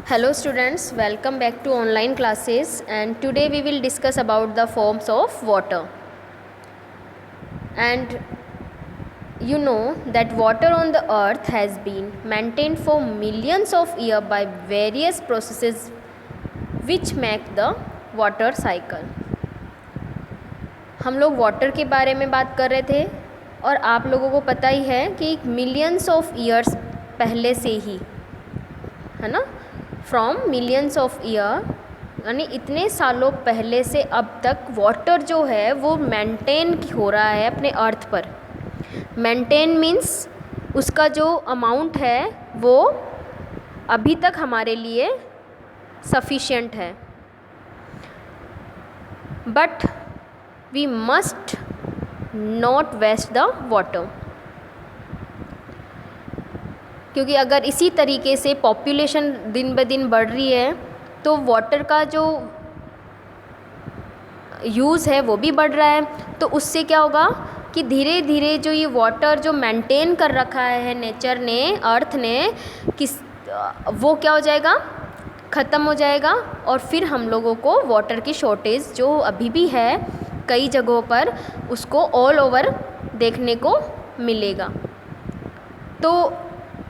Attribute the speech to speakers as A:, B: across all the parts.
A: Hello students, welcome back to online classes, and today we will discuss about the forms of water. And you know that water on the earth has been maintained for millions of years by various processes which make the water cycle. हम लोग water के बारे में बात कर रहे थे और आप लोगों को पता ही है कि मिलियंस ऑफ ईयर्स पहले से ही, है ना, फ्रॉम मिलियंस ऑफ ईयर, यानी इतने सालों पहले से अब तक वाटर जो है वो मेंटेन हो रहा है अपने अर्थ पर. मेंटेन मीन्स उसका जो अमाउंट है वो अभी तक हमारे लिए सफिशिएंट है. But we must not waste the water, क्योंकि अगर इसी तरीके से पॉपुलेशन दिन ब दिन बढ़ रही है तो वाटर का जो यूज़ है वो भी बढ़ रहा है. तो उससे क्या होगा कि धीरे धीरे जो ये वाटर जो मेंटेन कर रखा है नेचर ने, अर्थ ने, वो क्या हो जाएगा, ख़त्म हो जाएगा. और फिर हम लोगों को वाटर की शॉर्टेज जो अभी भी है कई जगहों पर, उसको ऑल ओवर देखने को मिलेगा. तो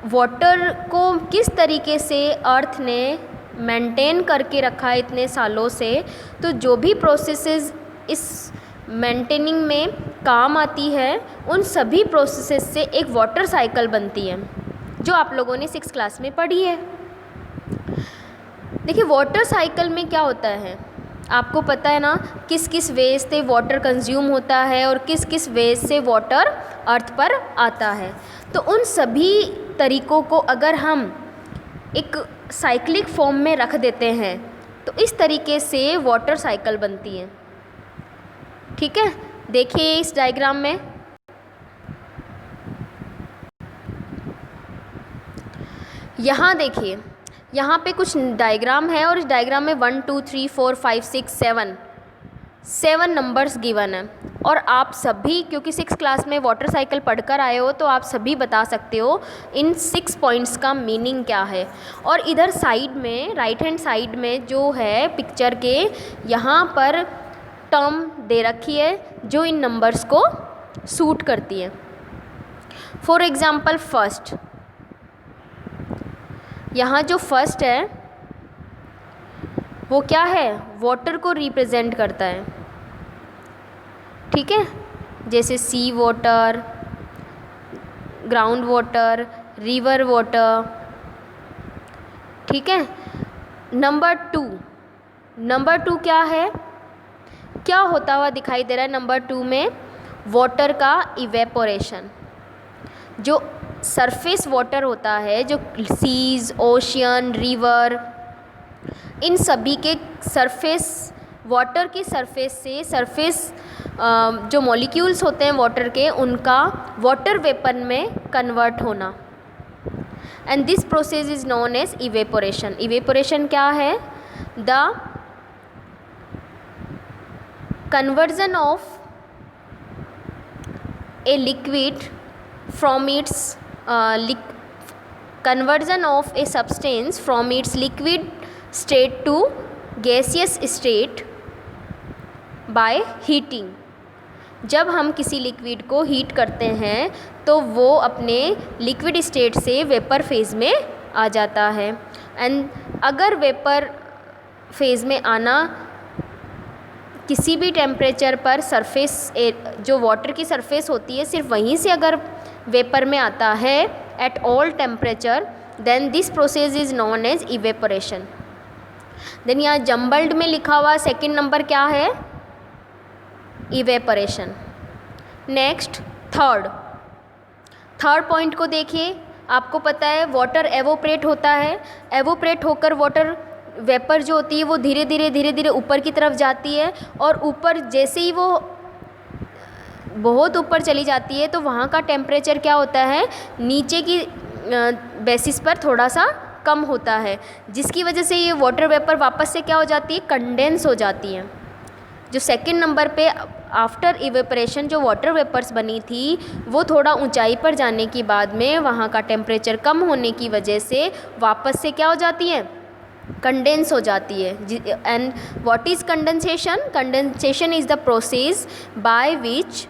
A: वाटर को किस तरीके से अर्थ ने मेंटेन करके रखा है इतने सालों से, तो जो भी प्रोसेसेस इस मेंटेनिंग में काम आती है उन सभी प्रोसेसेस से एक वाटर साइकिल बनती है जो आप लोगों ने 6th क्लास में पढ़ी है. देखिए वाटर साइकिल में क्या होता है आपको पता है ना, किस किस वे से वाटर कंज्यूम होता है और किस किस वे से वाटर अर्थ पर आता है. तो उन सभी तरीक़ों को अगर हम एक साइक्लिक फॉर्म में रख देते हैं तो इस तरीके से वाटर साइकिल बनती है. ठीक है, देखिए इस डायग्राम में यहाँ देखिए, यहाँ पे कुछ डायग्राम है और इस डायग्राम में 1 2 3 4 5 6 7 नंबर्स गिवन है. और आप सभी क्योंकि 6th क्लास में वाटर साइकिल पढ़कर आए हो तो आप सभी बता सकते हो इन 6 पॉइंट्स का मीनिंग क्या है. और इधर साइड में, राइट हैंड साइड में जो है पिक्चर के, यहाँ पर टर्म दे रखी है जो इन नंबर्स को सूट करती है. फॉर एग्ज़ाम्पल फर्स्ट, यहाँ जो फर्स्ट है वो क्या है, वाटर को रिप्रेजेंट करता है. ठीक है, जैसे sea water, ground water, river water. ठीक है. नंबर टू क्या है, क्या होता हुआ दिखाई दे रहा है नंबर 2 में, वाटर का इवेपोरेशन. जो सरफेस वाटर होता है, जो सीज, ओशियन, रिवर, इन सभी के सरफेस, वाटर की सरफेस से सरफेस जो मॉलिक्यूल्स होते हैं वाटर के, उनका वाटर वेपर में कन्वर्ट होना. And this process is known as evaporation. Evaporation क्या है, the conversion of a liquid from its conversion of a substance from its liquid state to gaseous state by heating. जब हम किसी liquid को heat करते हैं तो वो अपने लिक्विड स्टेट से वेपर फेज़ में आ जाता है. एंड अगर वेपर फेज़ में आना किसी भी टेम्परेचर पर, सरफेस जो वाटर की सरफेस होती है सिर्फ वहीं से अगर वेपर में आता है at all temperature, then this process is known as evaporation. Then यहाँ जम्बल्ड में लिखा हुआ सेकंड नंबर क्या है, इवेपोरेशन. नेक्स्ट थर्ड पॉइंट को देखिए. आपको पता है वाटर एवोपरेट होता है, एवोपरेट होकर वाटर वेपर जो होती है वो धीरे धीरे ऊपर की तरफ जाती है. और ऊपर जैसे ही वो बहुत ऊपर चली जाती है तो वहाँ का टेम्परेचर क्या होता है, नीचे की बेसिस पर थोड़ा सा कम होता है, जिसकी वजह से ये वाटर वेपर वापस से क्या हो जाती है, कंडेंस हो जाती है. जो सेकंड नंबर पे आफ्टर इवेपोरेशन जो वाटर वेपर्स बनी थी वो थोड़ा ऊंचाई पर जाने के बाद में वहाँ का टेम्परेचर कम होने की वजह से वापस से क्या हो जाती हैं, कंडेंस हो जाती है। And what is condensation? Condensation is the process by which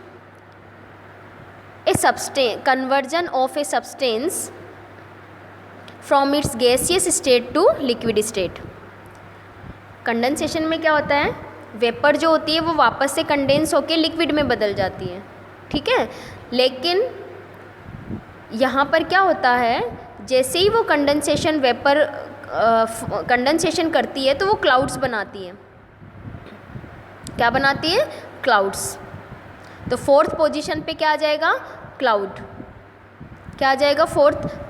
A: conversion of a substance from its gaseous state to liquid state। Condensation में क्या होता है, वेपर जो होती है वो वापस से कंडेंस होकर लिक्विड में बदल जाती है, ठीक है। लेकिन यहाँ पर क्या होता है, जैसे ही वो कंडेंसेशन वेपर कंडेंसेशन करती है तो वो क्लाउड्स बनाती है। क्या बनाती है? क्लाउड्स। तो फोर्थ पोजीशन पे क्या आ जाएगा? क्लाउड। क्या आ जाएगा?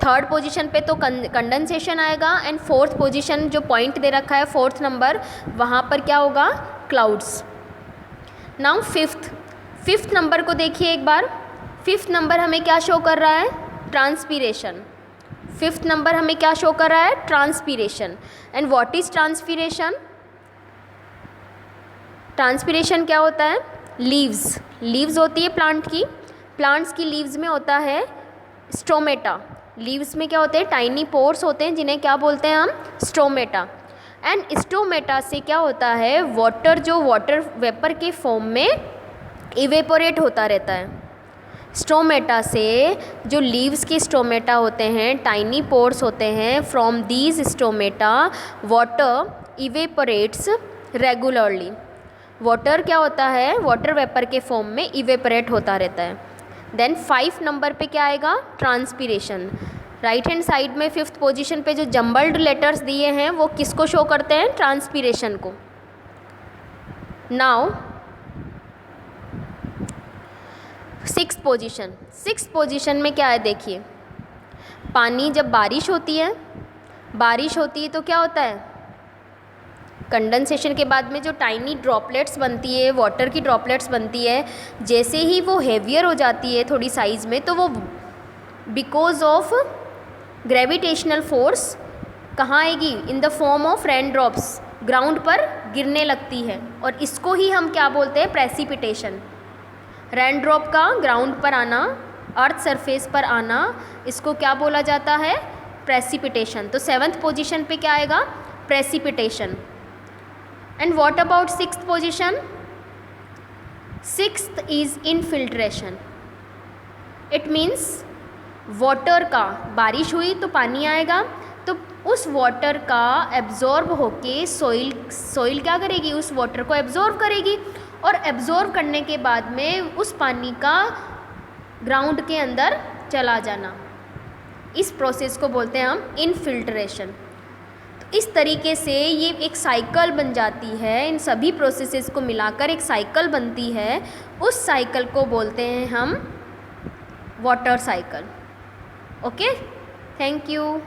A: थर्ड पोजीशन पे तो कंडेंसेशन आएगा, एंड फोर्थ पोजीशन जो पॉइंट दे रखा है फोर्थ नंबर, वहाँ पर क्या होगा? क्लाउड्स। नाउ फिफ्थ नंबर को देखिए एक बार। फिफ्थ नंबर हमें क्या शो कर रहा है? ट्रांसपीरेशन। फिफ्थ नंबर हमें क्या शो कर रहा है? Transpiration. And what is transpiration? Transpiration क्या होता है? लीव्स होती है प्लांट की। प्लांट्स की लीव्स में होता है स्टोमेटा। लीव्स में क्या होते हैं? टाइनी पोर्स होते हैं, जिन्हें क्या बोलते हैं हम? स्टोमेटा। एंड स्टोमेटा से क्या होता है? वाटर वेपर के फॉर्म में इवेपोरेट होता रहता है। स्टोमेटा से जो लीव्स के स्टोमेटा होते हैं, टाइनी पोर्स होते हैं, from these stomata water evaporates regularly. Water क्या होता है? वाटर वेपर के फॉर्म में इवेपोरेट होता रहता है। देन 5 नंबर पे क्या आएगा? ट्रांसपीरेशन। राइट हैंड साइड में 5th पोजीशन पे जो जम्बल्ड लेटर्स दिए हैं वो किसको शो करते हैं? ट्रांसपीरेशन को। नाउ 6th पोजीशन में क्या है देखिए। पानी जब बारिश होती है तो क्या होता है? कंडेंसेशन के बाद में जो टाइनी ड्रॉपलेट्स बनती है, वाटर की ड्रॉपलेट्स बनती है, जैसे ही वो हेवियर हो जाती है थोड़ी साइज़ में, तो वो बिकॉज ऑफ ग्रेविटेशनल फोर्स कहाँ आएगी? In the form of rain drops, ground पर गिरने लगती है। और इसको ही हम क्या बोलते हैं? प्रेसिपिटेशन। रेन ड्रॉप का ग्राउंड पर आना, अर्थ सरफेस पर आना, इसको क्या बोला जाता है? प्रेसिपिटेशन। तो 7th पोजीशन पे क्या आएगा? Precipitation. And what about 6th position? 6th is infiltration. It means water का, बारिश हुई तो पानी आएगा, तो उस वाटर का एब्जॉर्ब होके सॉइल क्या करेगी? उस वाटर को एब्जॉर्ब करेगी, और एब्जॉर्ब करने के बाद में उस पानी का ग्राउंड के अंदर चला जाना, इस प्रोसेस को बोलते हैं हम इनफिल्ट्रेशन। तो इस तरीके से ये एक साइकिल बन जाती है, इन सभी प्रोसेसेस को मिलाकर एक साइकिल बनती है। उस साइकिल को बोलते हैं हम water cycle. Okay, thank you.